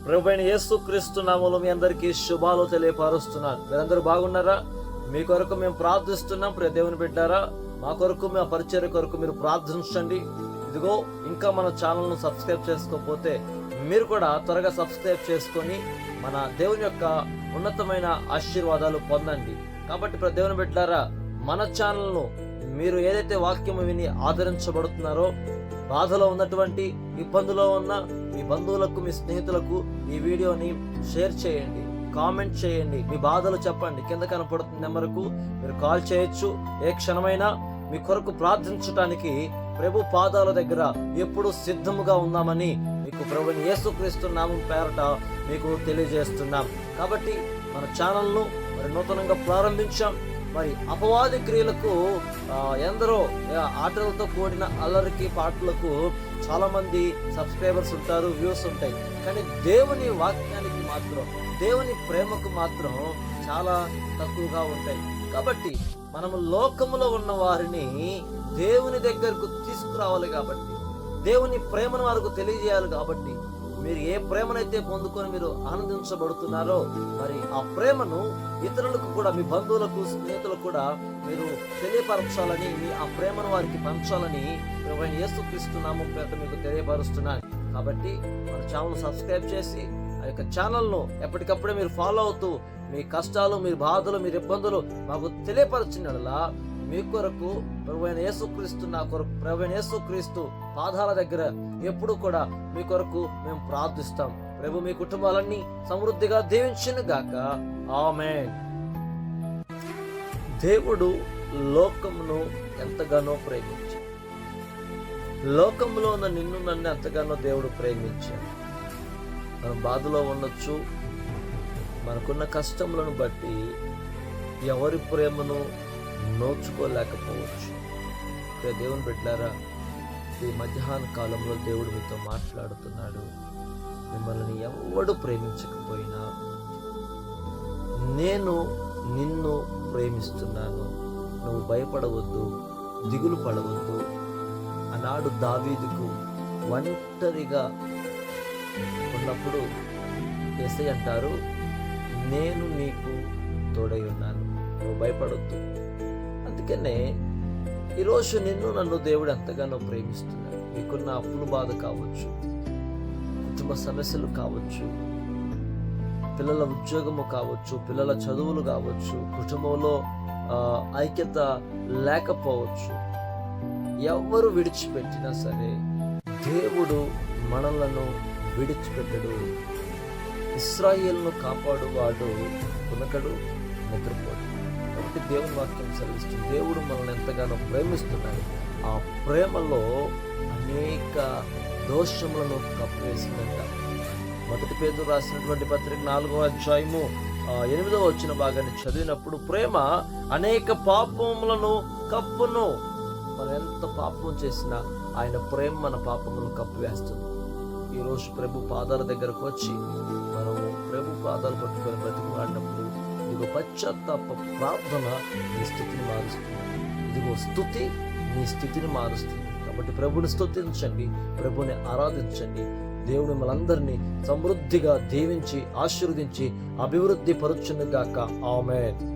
ప్రభువైన యేసుక్రీస్తు నామములో మీ అందరికీ శుభాలు తెలియపరుస్తున్నాను. మీరందరూ బాగున్నారా? మీ కొరకు మేము ప్రార్థిస్తున్నాం. ప్రియ దేవుని బిడ్డారా, మా కొరకు, మా పరిచర్య కొరకు మీరు ప్రార్థించండి. ఇదిగో ఇంకా మన ఛానల్ను సబ్స్క్రైబ్ చేసుకోకపోతే మీరు కూడా త్వరగా సబ్స్క్రైబ్ చేసుకొని మన దేవుని యొక్క ఉన్నతమైన ఆశీర్వాదాలు పొందండి. కాబట్టి ప్రియ దేవుని బిడ్డారా, మన ఛానల్ను మీరు ఏదైతే వాక్యము విని ఆదరించబడుతున్నారో, బాధలో ఉన్నటువంటి, ఇబ్బందులో ఉన్న మీ బంధువులకు, మీ స్నేహితులకు ఈ వీడియోని షేర్ చేయండి, కామెంట్ చేయండి, మీ బాధలు చెప్పండి. కింద కనపడుతున్న నెంబర్కు మీరు కాల్ చేయొచ్చు. ఏ క్షణమైనా మీ కొరకు ప్రార్థించడానికి ప్రభు పాదాల దగ్గర ఎప్పుడు సిద్ధముగా ఉన్నామని మీకు ప్రభువైన యేసుక్రీస్తు నామం పేరట మీకు తెలియజేస్తున్నాం. కాబట్టి మన ఛానల్ను మరి నూతనంగా ప్రారంభించాం. మరి అపవాది క్రియలకు ఎందరో ఆటలతో కూడిన అల్లరికి, పాటలకు చాలా మంది సబ్స్క్రైబర్స్ ఉంటారు, వ్యూస్ ఉంటాయి. కానీ దేవుని వాక్యానికి మాత్రం, దేవుని ప్రేమకు మాత్రం చాలా తక్కువగా ఉంటాయి. కాబట్టి మనము లోకములో ఉన్న వారిని దేవుని దగ్గరకు తీసుకురావాలి. కాబట్టి దేవుని ప్రేమను వారికి తెలియజేయాలి. కాబట్టి మీరు ఏ ప్రేమనైతే పొందుకొని మీరు ఆనందించబడుతున్నారో, మరి ఆ ప్రేమను ఇతరులకు కూడా, మీ బంధువులకు, స్నేహితులకు కూడా మీరు తెలియపరచాలని, మీ ఆ ప్రేమను వారికి పంచాలని ప్రభువైన యేసుక్రీస్తు నామం పేరిట మీకు తెలియపరుస్తున్నాను. కాబట్టి మన ఛానల్ సబ్స్క్రైబ్ చేసి ఆ యొక్క ఛానల్ను ఎప్పటికప్పుడే మీరు ఫాలో అవుతూ మీ కష్టాలు, మీ బాధలు, మీ ఇబ్బందులు మాకు తెలియపరచినలా మీ కొరకు ప్రభువైన యేసుక్రీస్తు, నా కొరకు ప్రభువైన యేసుక్రీస్తు పాదాల దగ్గర ఎప్పుడు కూడా మీ కొరకు మేము ప్రార్థిస్తాం. ప్రభు మీ కుటుంబాలన్నీ సమృద్ధిగా దీవించును గాక. ఆమేన్. దేవుడు లోకమును ఎంతగానో ప్రేమించాడు. లోకంలో ఉన్న నిన్ను, నన్ను ఎంతగానో దేవుడు ప్రేమించాడు. మనం బాధలో ఉండొచ్చు, మనకున్న కష్టములను బట్టి ఎవరి ప్రేమను నోచుకోలేకపోవచ్చు. దేవుని బిడ్డలారా, ఈ మధ్యాహ్న కాలంలో దేవుడు మీతో మాట్లాడుతున్నాడు. మిమ్మల్ని ఎవడు ప్రేమించకపోయినా నేను నిన్ను ప్రేమిస్తున్నాను, నువ్వు భయపడవద్దు, దిగులు పడవద్దు అన్నాడు దావీదుకు. ఒంటరిగా ఉన్నప్పుడు యేసయ్య అంటారు, నేను నీకు తోడై ఉన్నాను, నువ్వు భయపడొద్దు. అందుకనే ఈరోజు నిన్ను, నన్ను దేవుడు ఎంతగానో ప్రేమిస్తున్నాడు. మీకున్న అప్పుల బాధ కావచ్చు, కుటుంబ సమస్యలు కావచ్చు, పిల్లల ఉద్యోగము కావచ్చు, పిల్లల చదువులు కావచ్చు, కుటుంబంలో ఐక్యత లేకపోవచ్చు. ఎవరు విడిచిపెట్టినా సరే దేవుడు మనలను విడిచిపెట్టడు. ఇశ్రాయేలును కాపాడువాడు కునకడు, నిద్రపోడు. కాబట్టి దేవుని వాక్యం సెలవిస్తుంది, దేవుడు మనల్ని ఎంతగానో ప్రేమిస్తున్నాడు. ఆ ప్రేమలో అనేక దోషములను కప్పివేసిందంట. 1 పేతురు రాసినటువంటి పత్రిక 4వ అధ్యాయము 8వ వచన భాగాన్ని చదివినప్పుడు, ప్రేమ అనేక పాపములను కప్పును. మనం ఎంత పాపం చేసినా ఆయన ప్రేమ మన పాపములను కప్పివేస్తుంది. ఈరోజు ప్రభు పాదాల దగ్గరకు వచ్చి మనం ప్రభు పాదాలు పట్టుకొని బ్రతికిలాడినప్పుడు, ఇదిగో పశ్చాత్తాప ప్రార్థన నీ స్థితిని మారుస్తుంది. ఇదిగో స్తుతి నీ స్థితిని మారుస్తుంది. కాబట్టి ప్రభుని స్తుతించండి, ప్రభుని ఆరాధించండి. దేవుడు మనందరినీ సమృద్ధిగా దీవించి ఆశీర్వదించి అభివృద్ధి పరుచును గాక. ఆమేన్.